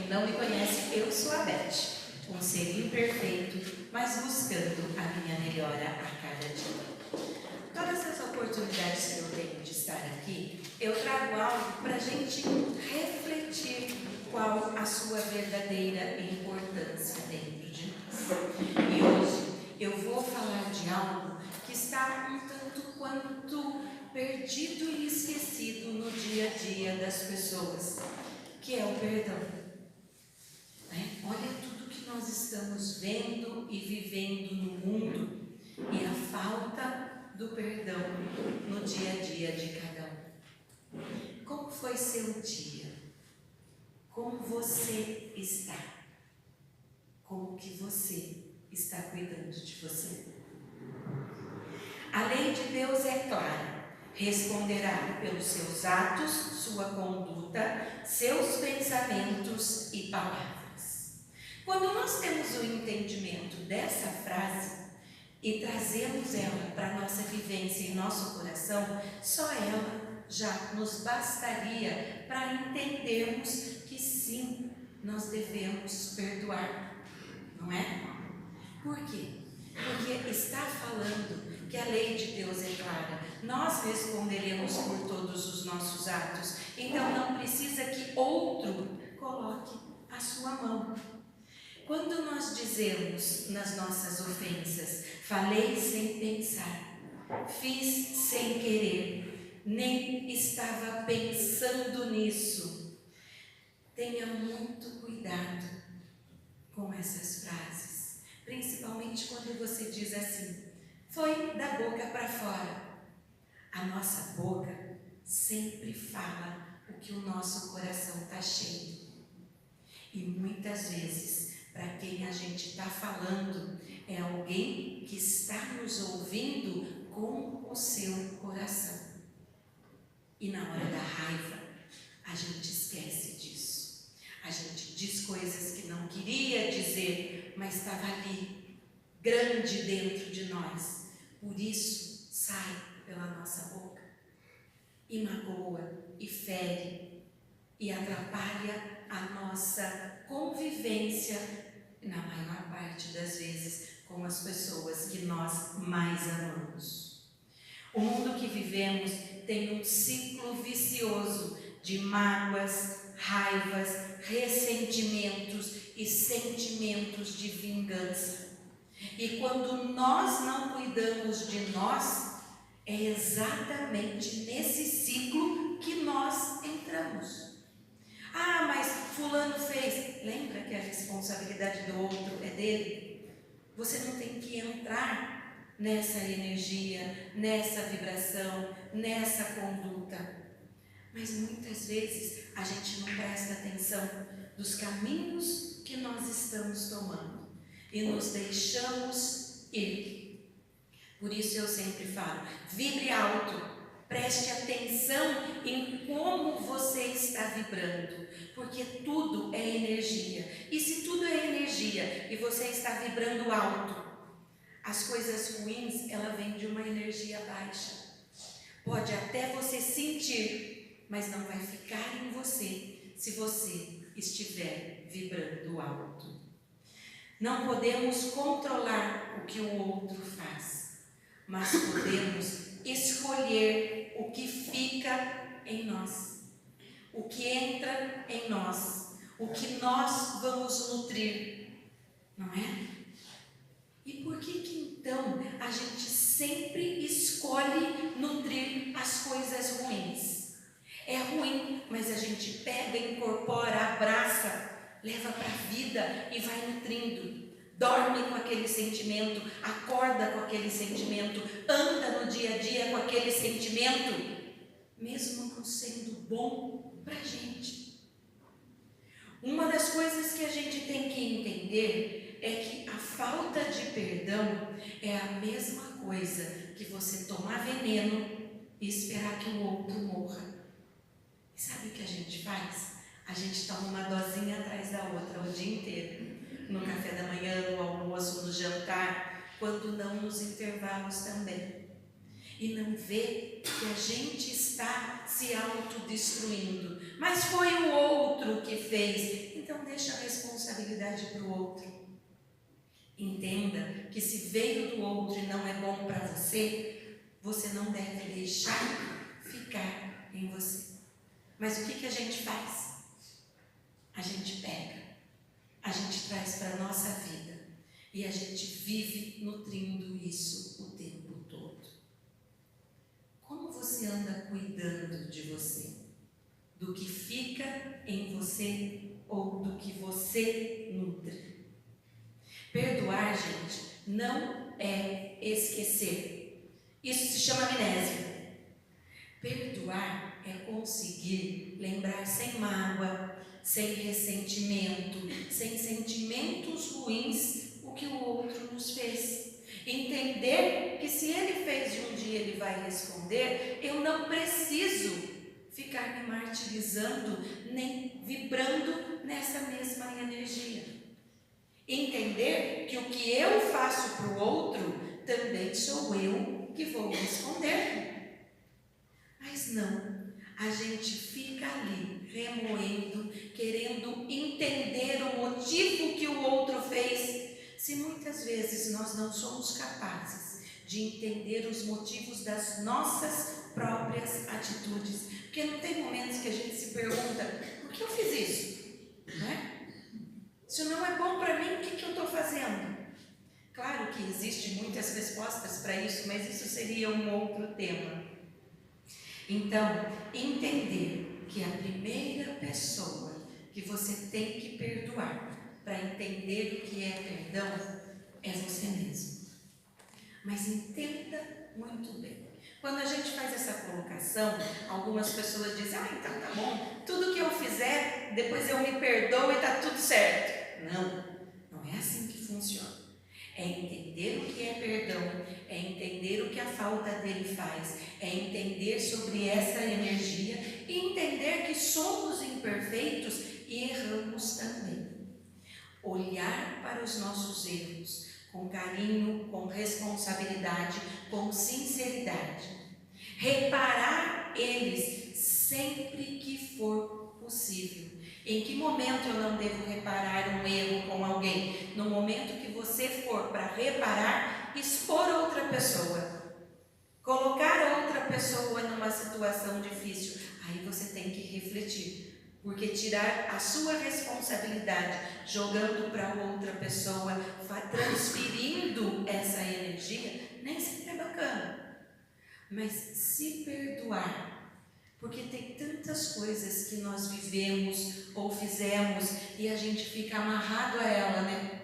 não me conhece, eu sou a Beth, um ser imperfeito, mas buscando a minha melhora a cada dia. Todas as oportunidades que eu tenho de estar aqui, eu trago algo para a gente refletir qual a sua verdadeira importância dentro de nós. E hoje eu vou falar de algo que está um tanto quanto perdido e esquecido no dia a dia das pessoas, que é o perdão. Olha tudo que nós estamos vendo e vivendo no mundo e a falta do perdão no dia a dia de cada um. Como foi seu dia? Como você está? Como que você está cuidando de você? A lei de Deus é clara. Responderá pelos seus atos, sua conduta, seus pensamentos e palavras. Quando nós temos o entendimento dessa frase e trazemos ela para a nossa vivência e nosso coração, só ela já nos bastaria para entendermos que sim, nós devemos perdoar, não é? Por quê? Porque está falando que a lei de Deus é clara. Nós responderemos por todos os nossos atos. Então não precisa que outro coloque a sua mão. Quando nós dizemos nas nossas ofensas, falei sem pensar, fiz sem querer, nem estava pensando nisso. Tenha muito cuidado com essas frases, principalmente quando você diz assim, foi da boca para fora. A nossa boca sempre fala o que o nosso coração está cheio. E muitas vezes, para quem a gente está falando, é alguém que está nos ouvindo com o seu coração. E na hora da raiva, a gente esquece disso. A gente diz coisas que não queria dizer, mas estava ali, grande dentro de nós. Por isso, sai pela nossa boca e magoa, e fere, e atrapalha a nossa convivência, na maior parte das vezes, com as pessoas que nós mais amamos. O mundo que vivemos tem um ciclo vicioso de mágoas, raivas, ressentimentos e sentimentos de vingança. E quando nós não cuidamos de nós, é exatamente nesse ciclo que nós entramos. Ah, mas fulano fez. Lembra que a responsabilidade do outro é dele? Você não tem que entrar nessa energia, nessa vibração, nessa conduta. Mas muitas vezes a gente não presta atenção dos caminhos que nós estamos tomando e nos deixamos ir. Por isso eu sempre falo, vibre alto, preste atenção em como você está vibrando, porque tudo é energia. E se tudo é energia e você está vibrando alto, as coisas ruins, ela vem de uma energia baixa. Pode até você sentir, mas não vai ficar em você se você estiver vibrando alto. Não podemos controlar o que o outro faz, mas podemos escolher o que fica em nós, o que entra em nós, o que nós vamos nutrir, não é? E por que então a gente sempre escolhe nutrir as coisas ruins? É ruim, mas a gente pega, incorpora, abraça, leva para a vida e vai nutrindo. Dorme com aquele sentimento, acorda com aquele sentimento, anda no dia a dia com aquele sentimento, mesmo não sendo bom para a gente. Uma das coisas que a gente tem que entender é que a falta de perdão é a mesma coisa que você tomar veneno e esperar que o outro morra. E sabe o que a gente faz? A gente toma uma dosinha atrás da outra o dia inteiro. No café da manhã, no almoço, no jantar, quando não nos intervalos também. E não vê que a gente está se autodestruindo. Mas foi o outro que fez. Então deixa responsabilidade para o outro. Entenda que se veio do outro e não é bom para você, você não deve deixar ficar em você. Mas o que a gente faz? A gente pega, a gente traz para a nossa vida e a gente vive nutrindo isso o tempo todo. Como você anda cuidando de você? Do que fica em você ou do que você nutre? Perdoar, gente, não é esquecer. Isso se chama amnésia. Perdoar é conseguir lembrar sem mágoa, sem ressentimento, sem sentimentos ruins o que o outro nos fez. Entender que se ele fez e um dia ele vai responder, eu não preciso ficar me martirizando, nem vibrando nessa mesma energia. Entender que o que eu faço para o outro, também sou eu que vou responder. Mas não, a gente fica ali, remoendo, querendo entender o motivo que o outro fez, se muitas vezes nós não somos capazes de entender os motivos das nossas próprias atitudes. Porque não tem momentos que a gente se pergunta, por que eu fiz isso? Não é? Se não é bom para mim, o que eu estou fazendo? Claro que existem muitas respostas para isso, mas isso seria um outro tema. Então, entender que a primeira pessoa que você tem que perdoar para entender o que é perdão é você mesmo. Mas entenda muito bem. Quando a gente faz essa colocação, algumas pessoas dizem, então tá bom, tudo que eu fizer, depois eu me perdoo e está tudo certo. Não é assim que funciona. É entender o que é perdão, é entender o que a falta dele faz, é entender sobre essa energia e entender que somos imperfeitos e erramos também. Olhar para os nossos erros com carinho, com responsabilidade, com sinceridade. Reparar eles sempre que for possível. Em que momento eu não devo reparar um erro com alguém? No momento que você for para reparar, expor outra pessoa. Colocar outra pessoa numa situação difícil. Aí você tem que refletir. Porque tirar a sua responsabilidade, jogando para outra pessoa, transferindo essa energia, nem sempre é bacana. Mas se perdoar, porque tem tantas coisas que nós vivemos ou fizemos e a gente fica amarrado a ela, né?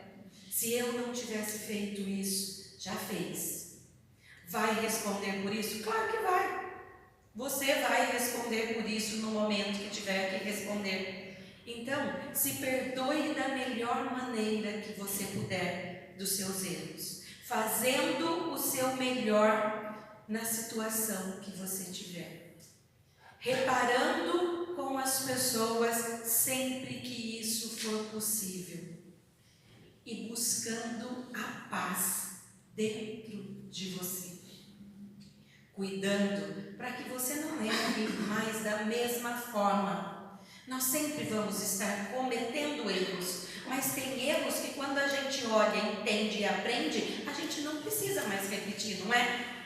Se eu não tivesse feito isso, já fez. Vai responder por isso? Claro que vai. Você vai responder por isso no momento que tiver que responder. Então, se perdoe da melhor maneira que você puder dos seus erros, fazendo o seu melhor na situação que você tiver, reparando com as pessoas sempre que isso for possível e buscando a paz dentro de você. Cuidando para que você não erre mais da mesma forma. Nós sempre vamos estar cometendo erros, mas tem erros que quando a gente olha, entende e aprende, a gente não precisa mais repetir, não é?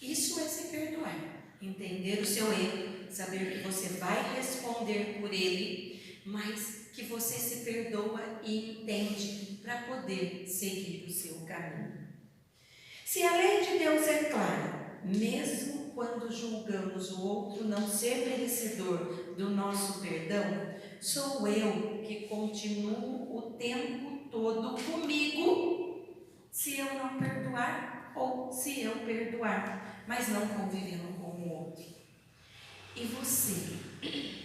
Isso é se perdoar. Entender o seu erro, saber que você vai responder por ele, mas que você se perdoa e entende para poder seguir o seu caminho. Se a lei de Deus é clara, mesmo quando julgamos o outro não ser merecedor do nosso perdão, sou eu que continuo o tempo todo comigo se eu não perdoar ou se eu perdoar, mas não convivendo com o outro. E você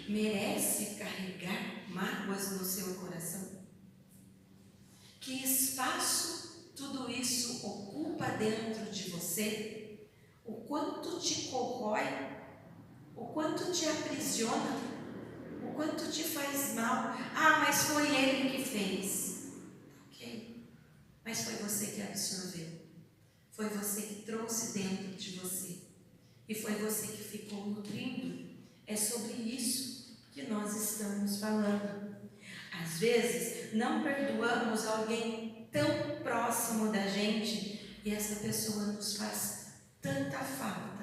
merece carregar mágoas no seu coração? Que espaço tudo isso ocupa dentro de você? O quanto te corrói, o quanto te aprisiona, o quanto te faz mal. Mas foi ele que fez. Ok, mas foi você que absorveu, foi você que trouxe dentro de você e foi você que ficou nutrindo. É sobre isso que nós estamos falando. Às vezes não perdoamos alguém tão próximo da gente e essa pessoa nos faz tanta falta.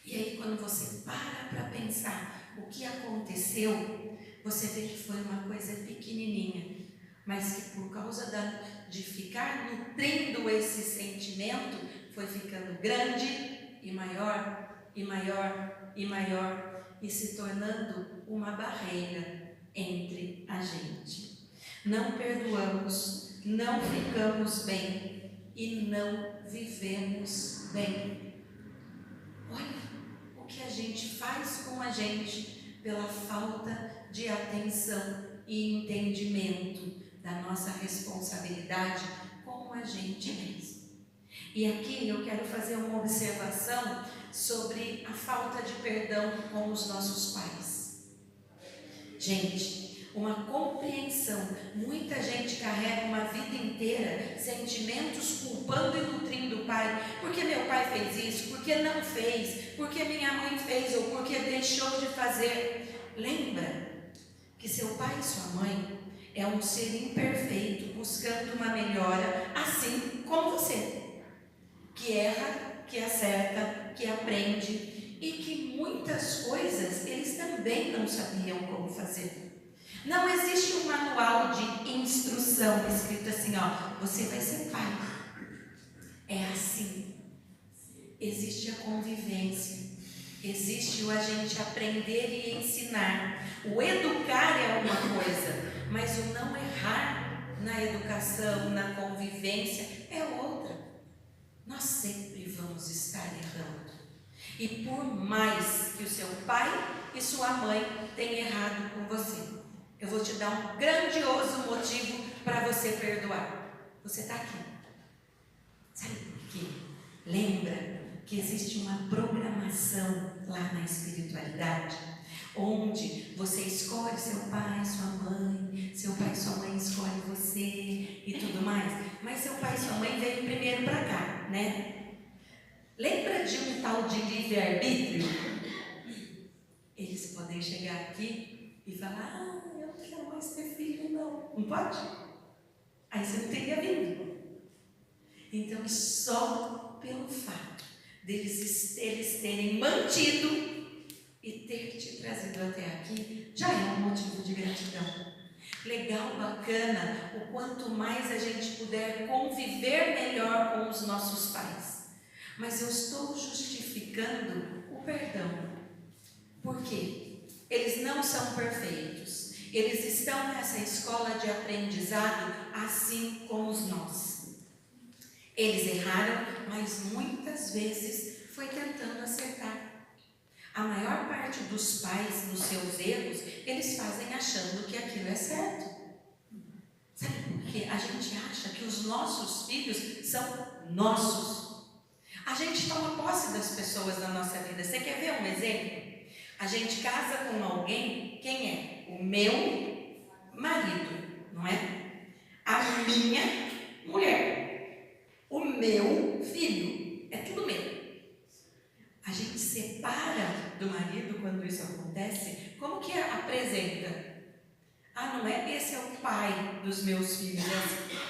E aí, quando você para pensar o que aconteceu, você vê que foi uma coisa pequenininha, mas que por causa de ficar nutrindo esse sentimento, foi ficando grande e maior, e maior, e maior, e se tornando uma barreira entre a gente. Não perdoamos, não ficamos bem e não vivemos bem. Olha o que a gente faz com a gente pela falta de atenção e entendimento da nossa responsabilidade com a gente mesmo. E aqui eu quero fazer uma observação sobre a falta de perdão com os nossos pais. Gente, uma compreensão, muita gente carrega uma vida inteira sentimentos culpando e nutrindo o pai, porque meu pai fez isso, porque não fez, porque minha mãe fez ou porque deixou de fazer. Lembra que seu pai e sua mãe é um ser imperfeito, buscando uma melhora, assim como você, que erra, que acerta, que aprende e que muitas coisas eles também não sabiam como fazer. Não existe um manual de instrução escrito assim, ó, você vai ser pai. É assim. Existe a convivência, existe o a gente aprender e ensinar. O educar é uma coisa, mas o não errar na educação, na convivência é outra. Nós sempre vamos estar errando. E por mais que o seu pai e sua mãe tenham errado com você, eu vou te dar um grandioso motivo para você perdoar. Você está aqui. Sabe por quê? Lembra que existe uma programação lá na espiritualidade, onde você escolhe seu pai, sua mãe, seu pai e sua mãe escolhem você e tudo mais, mas seu pai e sua mãe veio primeiro para cá, né? Lembra de um tal de livre-arbítrio? Eles podem chegar aqui e falar, eu não quero mais ter filho, não. Não pode? Aí você não teria vindo. Então, só pelo fato deles terem mantido e ter te trazido até aqui, já é um motivo de gratidão. Legal, bacana, o quanto mais a gente puder conviver melhor com os nossos pais. Mas eu estou justificando o perdão. Por quê? Eles não são perfeitos. Eles estão nessa escola de aprendizado assim como nós. Eles erraram, mas muitas vezes foi tentando acertar. A maior parte dos pais, nos seus erros, eles fazem achando que aquilo é certo. Sabe por quê? A gente acha que os nossos filhos são nossos. A gente toma posse das pessoas na nossa vida. Você quer ver um exemplo? A gente casa com alguém, quem é? O meu marido, não é? A minha mulher. O meu filho, é tudo meu. A gente separa do marido quando isso acontece. Como que apresenta? Ah, não é? Esse é o pai dos meus filhos.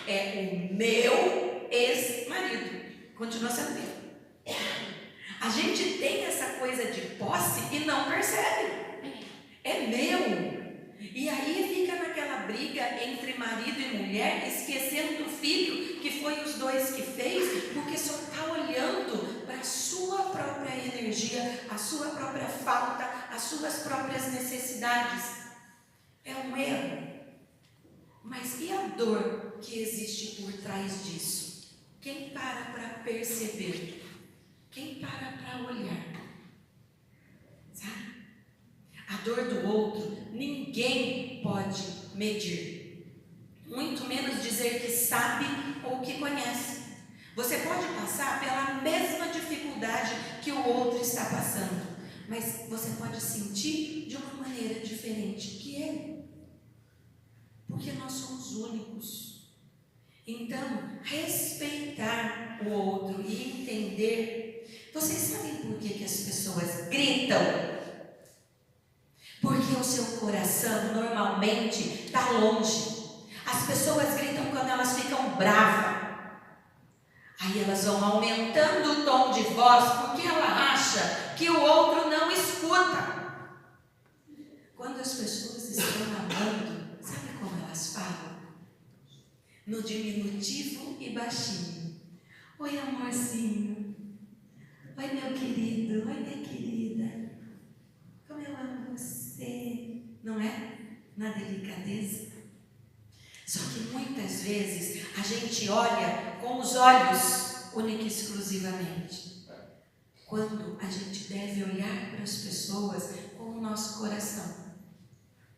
É o meu ex-marido. Continua sendo meu. A gente tem essa coisa de posse e não percebe. É meu. E aí fica naquela briga entre marido e mulher, esquecendo do filho, que foi os dois que fez, porque só está olhando para a sua própria energia, a sua própria falta, as suas próprias necessidades. É um erro. Mas e a dor que existe por trás disso? Quem para perceber? Quem para olhar? Sabe? A dor do outro, ninguém pode medir. Muito menos dizer que sabe ou que conhece. Você pode passar pela mesma dificuldade que o outro está passando, mas você pode sentir de uma maneira diferente que ele. Porque nós somos únicos. Então, respeitar o outro e entender. Vocês sabem por que as pessoas gritam? Porque o seu coração normalmente está longe. As pessoas gritam quando elas ficam bravas. Aí elas vão aumentando o tom de voz porque ela acha que o outro não escuta. Quando as pessoas estão amando, sabe como elas falam? No diminutivo e baixinho. Oi, amorzinho. Oi, meu querido. Oi, minha querida. Como eu amo você. Não é? Na delicadeza. Só que muitas vezes a gente olha com os olhos única e exclusivamente. Quando a gente deve olhar para as pessoas com o nosso coração.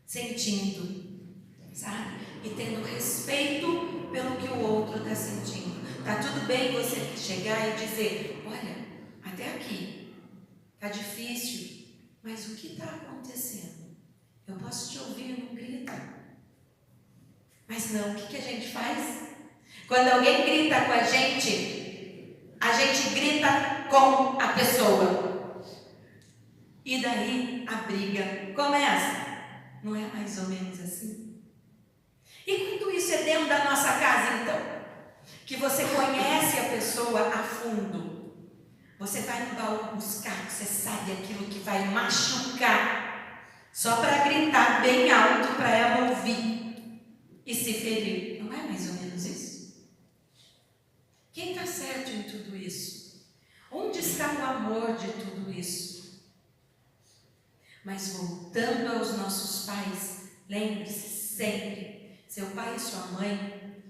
Sentindo, sabe? E tendo respeito pelo que o outro está sentindo. Tá tudo bem você chegar e dizer, olha, até aqui, tá difícil, mas o que está acontecendo? Eu posso te ouvir, não grita. Mas não, o que a gente faz? Quando alguém grita com a gente grita com a pessoa. E daí a briga começa. Não é mais ou menos assim? E quando isso é dentro da nossa casa, então? Que você conhece a pessoa a fundo. Você vai no baú buscar, você sabe aquilo que vai machucar. Só para gritar bem alto para ela ouvir e se ferir. Não é mais ou menos isso? Quem está certo em tudo isso? Onde está o amor de tudo isso? Mas voltando aos nossos pais, lembre-se sempre, seu pai e sua mãe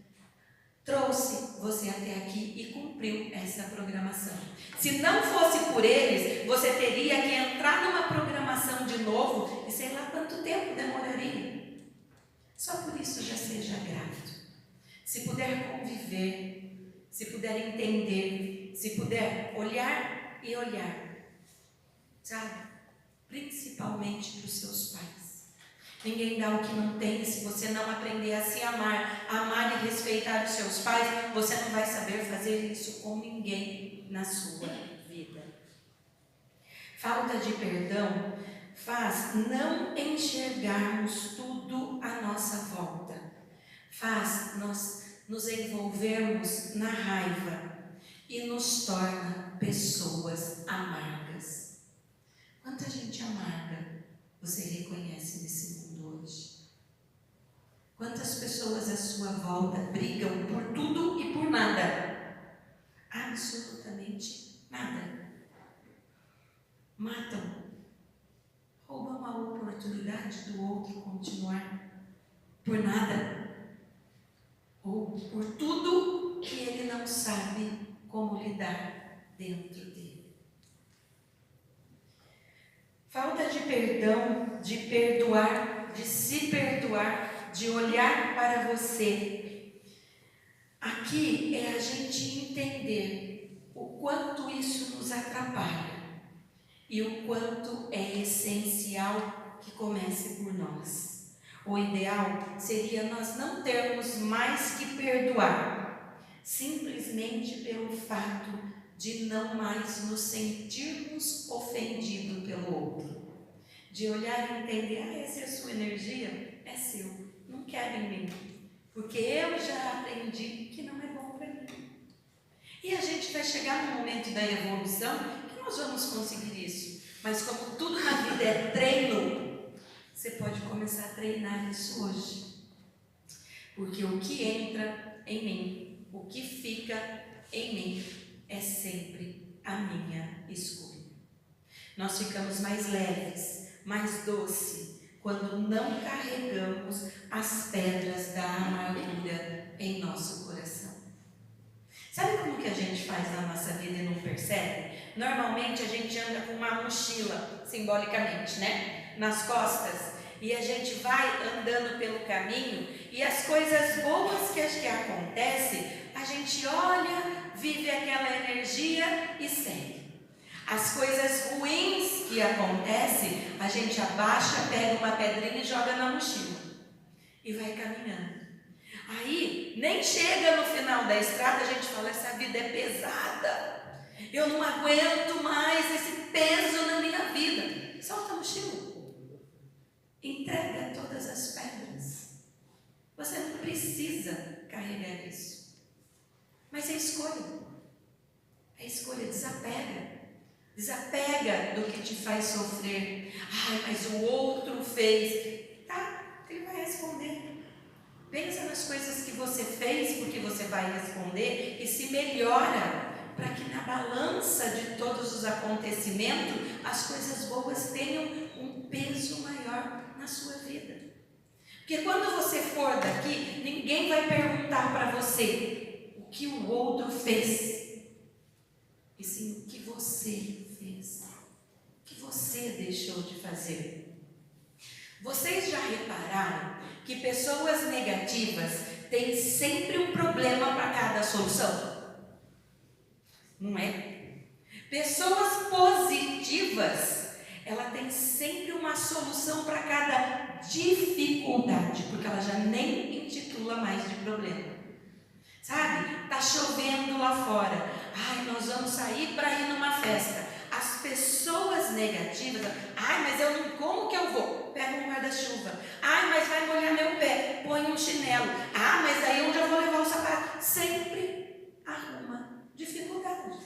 trouxe você até aqui e cumpriu essa programação. Se não fosse por eles, você teria que entrar numa programação de novo e sei lá quanto tempo demoraria. Só por isso já seja grato. Se puder conviver, se puder entender, se puder olhar e olhar, sabe? Principalmente para os seus pais. Ninguém dá o que não tem. Se você não aprender a se amar, amar e respeitar os seus pais, você não vai saber fazer isso com ninguém na sua vida. Falta de perdão faz não enxergarmos tudo à nossa volta. Faz nós nos envolvermos na raiva e nos torna pessoas amargas. Quanta gente amarga você reconhece nesse mundo hoje? Quantas pessoas à sua volta brigam por tudo e por nada? Absolutamente nada. Matam. Roubam a oportunidade do outro continuar por nada. Ou por tudo que ele não sabe como lidar dentro dele. Falta de perdão, de perdoar, de se perdoar, de olhar para você. Aqui é a gente entender o quanto isso nos atrapalha e o quanto é essencial que comece por nós. O ideal seria nós não termos mais que perdoar, simplesmente pelo fato de não mais nos sentirmos ofendidos pelo outro. De olhar e entender, essa é a sua energia, é seu, não quero em mim, porque eu já aprendi que não é bom para mim. E a gente vai chegar no momento da evolução que nós vamos conseguir isso. Mas como tudo na vida é treino, você pode começar a treinar isso hoje. Porque o que entra em mim, o que fica em mim, é sempre a minha escolha. Nós ficamos mais leves, mais doces, quando não carregamos as pedras da amargura em nosso coração. Sabe como que a gente faz na nossa vida e não percebe? Normalmente a gente anda com uma mochila, simbolicamente, né? Nas costas. E a gente vai andando pelo caminho e as coisas boas que acontecem, a gente olha, vive aquela energia e segue. As coisas ruins que acontecem, a gente abaixa, pega uma pedrinha e joga na mochila. E vai caminhando. Aí, nem chega no final da estrada, a gente fala, essa vida é pesada. Eu não aguento mais esse peso na minha vida. Solta a mochila. Entrega todas as pedras. Você não precisa precisa carregar isso. Mas é escolha. É escolha, desapega. Desapega do que te faz sofrer. Ai, mas o outro fez. Tá, ele vai responder. Pensa nas coisas que você fez, porque você vai responder, e se melhora, para que na balança de todos os acontecimentos, as coisas boas tenham um peso maior na sua vida. Porque quando você for daqui, ninguém vai perguntar para você o que o outro fez, e sim o que você fez, o que você deixou de fazer. Vocês já repararam que pessoas negativas têm sempre um problema para cada solução? Não é? Pessoas positivas, ela tem sempre uma solução para cada dificuldade, porque ela já nem intitula mais de problema. Sabe? Tá chovendo lá fora. Ai, nós vamos sair para ir numa festa. As pessoas negativas, ai, mas eu não, como que eu vou? Pega um guarda-chuva. Ai, mas vai molhar meu pé, põe um chinelo. Ah, mas aí onde eu vou levar o sapato? Sempre arruma dificuldades.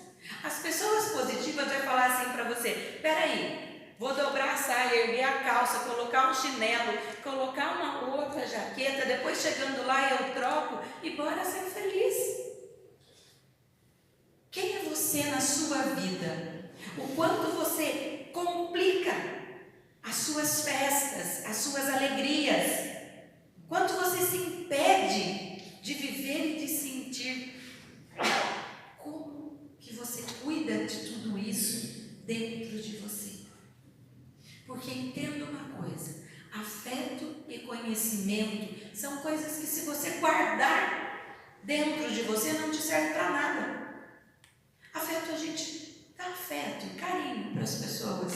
As pessoas positivas vão falar assim para você: peraí, vou dobrar a saia, erguer a calça, colocar um chinelo, colocar uma outra jaqueta, depois chegando lá eu troco e bora ser feliz. Quem é você na sua vida? O quanto você complica as suas festas, as suas alegrias, o quanto você se impede de viver e de sentir. Como que você cuida de tudo isso dentro de você? Porque entenda uma coisa: afeto e conhecimento são coisas que, se você guardar dentro de você, não te serve para nada. Afeto, a gente dá afeto, carinho para as pessoas.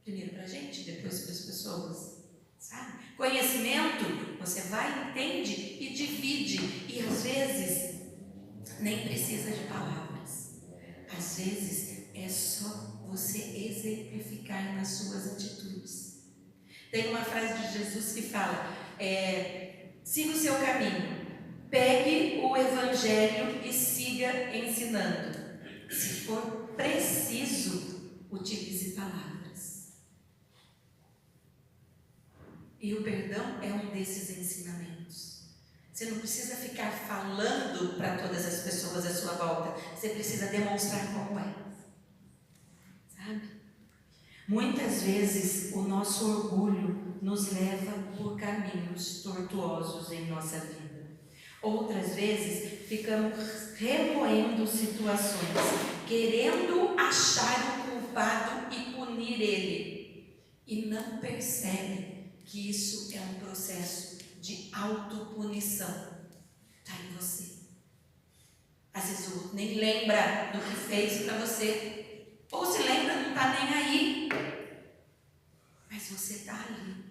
Primeiro para a gente, depois para as pessoas. Sabe? Conhecimento, você vai, entende e divide. E às vezes nem precisa de palavras. Às vezes é só você exemplificar nas suas atitudes. Tem uma frase de Jesus que fala: siga o seu caminho, pegue o evangelho e siga ensinando. Se for preciso, utilize palavras. E o perdão é um desses ensinamentos. Você não precisa ficar falando para todas as pessoas à sua volta. Você precisa demonstrar como é. Sabe? Muitas vezes o nosso orgulho nos leva por caminhos tortuosos em nossa vida. Outras vezes ficamos remoendo situações, querendo achar o culpado e punir ele. E não percebe que isso é um processo de autopunição. Está em você. Às vezes o outro nem lembra do que fez para você. Ou se lembra, não está nem aí. Mas você está ali,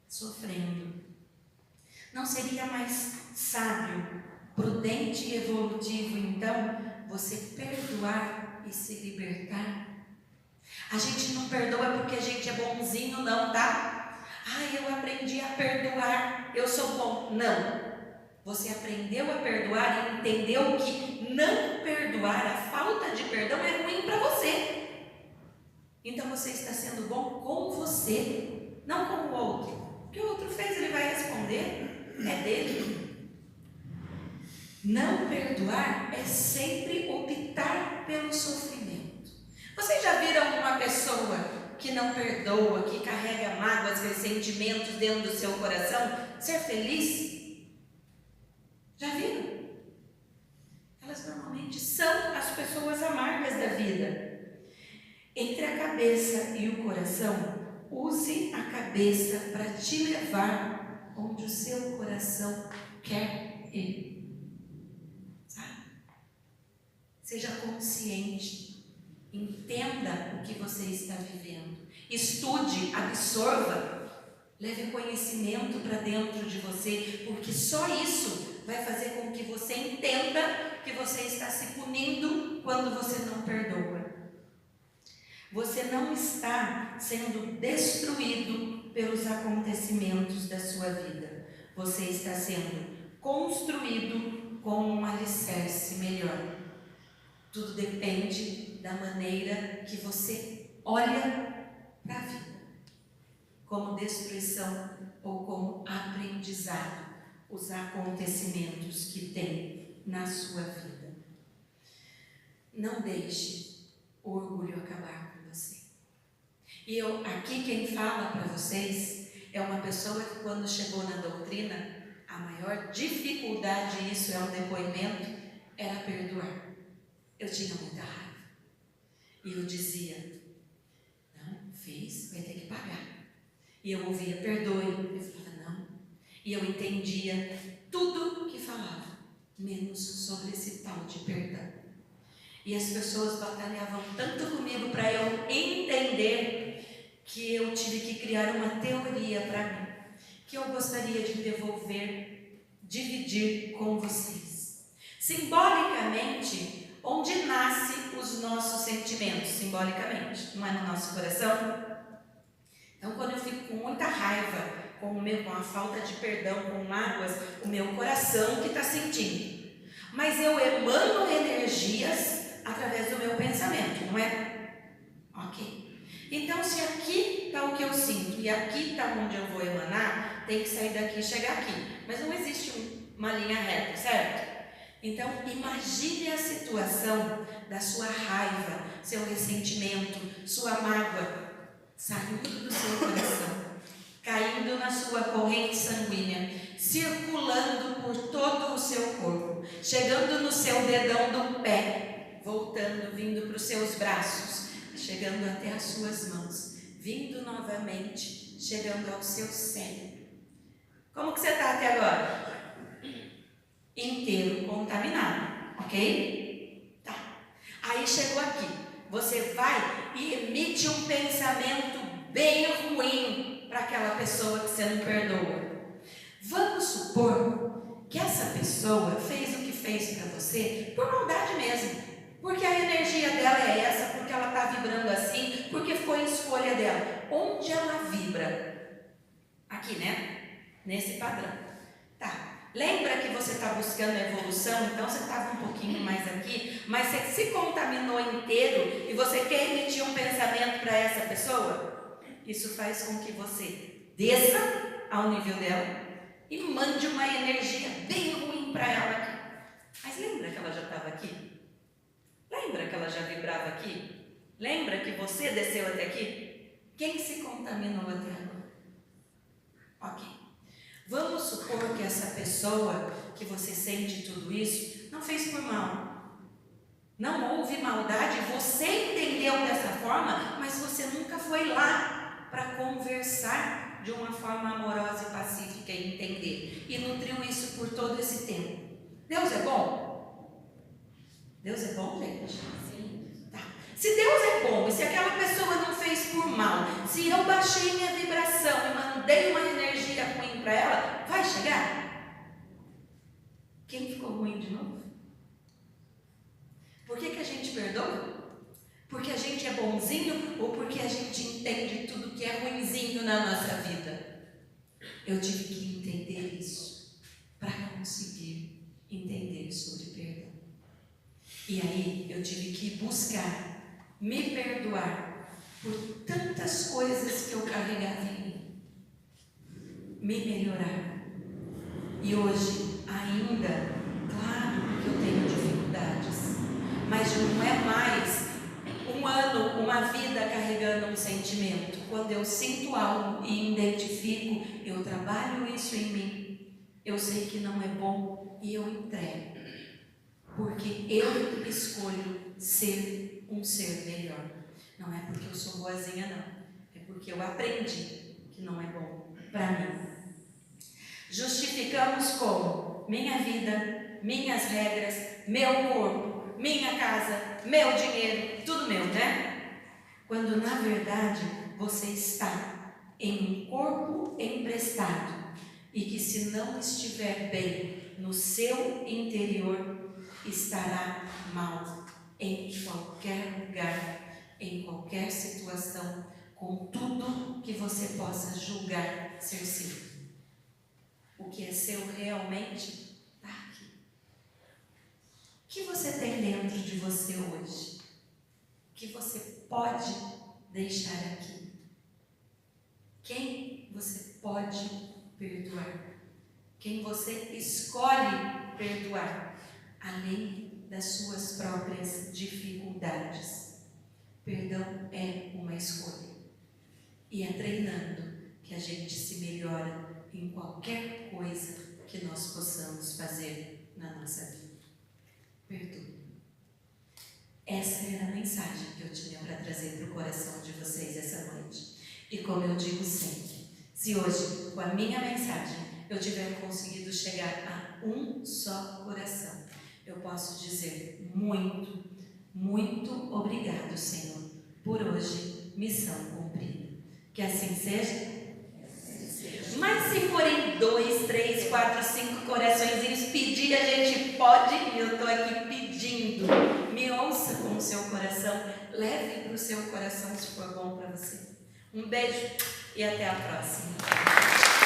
sofrendo. Não seria mais sábio, prudente e evolutivo, então, você perdoar e se libertar? A gente não perdoa porque a gente é bonzinho, não, tá? Ai, eu aprendi a perdoar, eu sou bom. Não. Você aprendeu a perdoar e entendeu que não perdoar, a falta de perdão é ruim para você. Então você está sendo bom com você, não com o outro. O que o outro fez, ele vai responder. É dele. Não perdoar é sempre optar pelo sofrimento. Vocês já viram uma pessoa que não perdoa, que carrega mágoas, ressentimentos dentro do seu coração, ser feliz? Já viram? Elas normalmente são as pessoas amargas da vida. Entre a cabeça e o coração, use a cabeça para te levar onde o seu coração quer ir. Sabe? Seja consciente. Entenda o que você está vivendo. Estude, absorva. Leve conhecimento para dentro de você, porque só isso vai fazer com que você entenda que você está se punindo quando você não perdoa. Você não está sendo destruído pelos acontecimentos da sua vida. Você está sendo construído com um alicerce melhor. Tudo depende da maneira que você olha para a vida, como destruição ou como aprendizado, os acontecimentos que tem na sua vida. Não deixe o orgulho acabar com você. E aqui quem fala para vocês é uma pessoa que, quando chegou na doutrina, a maior dificuldade, isso é um depoimento, era perdoar. Eu tinha muita raiva. E eu dizia, não, fez, vai ter que pagar. E eu ouvia, perdoe. Eu falava, não. E eu entendia tudo que falava, menos sobre esse tal de perdão. E as pessoas batalhavam tanto comigo para eu entender que eu tive que criar uma teoria para mim, que eu gostaria de devolver, dividir com vocês. Simbolicamente, onde nascem os nossos sentimentos? Simbolicamente, não é no nosso coração? Então, quando eu fico com muita raiva, com a falta de perdão, com mágoas, o meu coração que está sentindo. Mas eu emano energias através do meu pensamento, não é? Ok. Então, se aqui está o que eu sinto e aqui está onde eu vou emanar, tem que sair daqui e chegar aqui. Mas não existe uma linha reta, certo? Então, imagine a situação da sua raiva, seu ressentimento, sua mágoa saindo do seu coração, caindo na sua corrente sanguínea, circulando por todo o seu corpo, chegando no seu dedão do pé, voltando, vindo para os seus braços, chegando até as suas mãos, vindo novamente, chegando ao seu cérebro. Como que você está até agora? Inteiro contaminado, ok? Tá. Aí chegou aqui, você vai e emite um pensamento bem ruim para aquela pessoa que você não perdoa. Vamos supor que essa pessoa fez o que fez para você por maldade mesmo, porque a energia dela é essa, porque ela está vibrando assim, porque foi escolha dela. Onde ela vibra? Aqui, né? Nesse padrão. Tá. Lembra que você está buscando a evolução, então você estava um pouquinho mais aqui, mas você se contaminou inteiro e você quer emitir um pensamento para essa pessoa? Isso faz com que você desça ao nível dela e mande uma energia bem ruim para ela aqui. Mas lembra que ela já estava aqui? Lembra que ela já vibrava aqui? Lembra que você desceu até aqui? Quem se contaminou até agora? Ok. Vamos supor que essa pessoa que você sente tudo isso não fez por mal. Não houve maldade, você entendeu dessa forma, mas você nunca foi lá para conversar de uma forma amorosa e pacífica e entender. E nutriu isso por todo esse tempo. Deus é bom? Deus é bom, gente? Sim. Tá. Se Deus é bom e se aquela pessoa não fez por mal, se eu baixei minha vibração e mandei uma energia ruim para ela, vai chegar? Quem ficou ruim de novo? Por que a gente perdoa? Porque a gente é bonzinho ou porque a gente entende tudo que é ruinzinho na nossa vida? Eu tive que entender isso para conseguir entender sobre perdão. E aí eu tive que buscar me perdoar por tantas coisas que eu carregava em mim, me melhorar. E hoje ainda, claro que eu tenho dificuldades, mas não é mais um ano, uma vida carregando um sentimento. Quando eu sinto algo e identifico, eu trabalho isso em mim, eu sei que não é bom e eu entrego. Porque eu escolho ser um ser melhor. Não é porque eu sou boazinha, não. É porque eu aprendi que não é bom para mim. Justificamos como? Minha vida, minhas regras, meu corpo, minha casa, meu dinheiro, tudo meu, né? Quando na verdade você está em um corpo emprestado e que, se não estiver bem no seu interior, estará mal em qualquer lugar, em qualquer situação, com tudo que você possa julgar ser seu. O que é seu realmente dentro de você hoje, que você pode deixar aqui? Quem você pode perdoar? Quem você escolhe perdoar, além das suas próprias dificuldades? Perdão é uma escolha. E é treinando que a gente se melhora em qualquer coisa que nós possamos fazer na nossa vida. Perdoe. Essa era a mensagem que eu tinha para trazer para o coração de vocês essa noite. E como eu digo sempre, se hoje, com a minha mensagem, eu tiver conseguido chegar a um só coração, eu posso dizer muito, muito obrigado, Senhor, por hoje, missão cumprida. Que assim seja. Mas se forem 2, 3, 4, 5 coraçõezinhos pedir, a gente pode, e eu estou aqui pedindo. Me ouça com o seu coração, leve para o seu coração se for bom para você. Um beijo e até a próxima.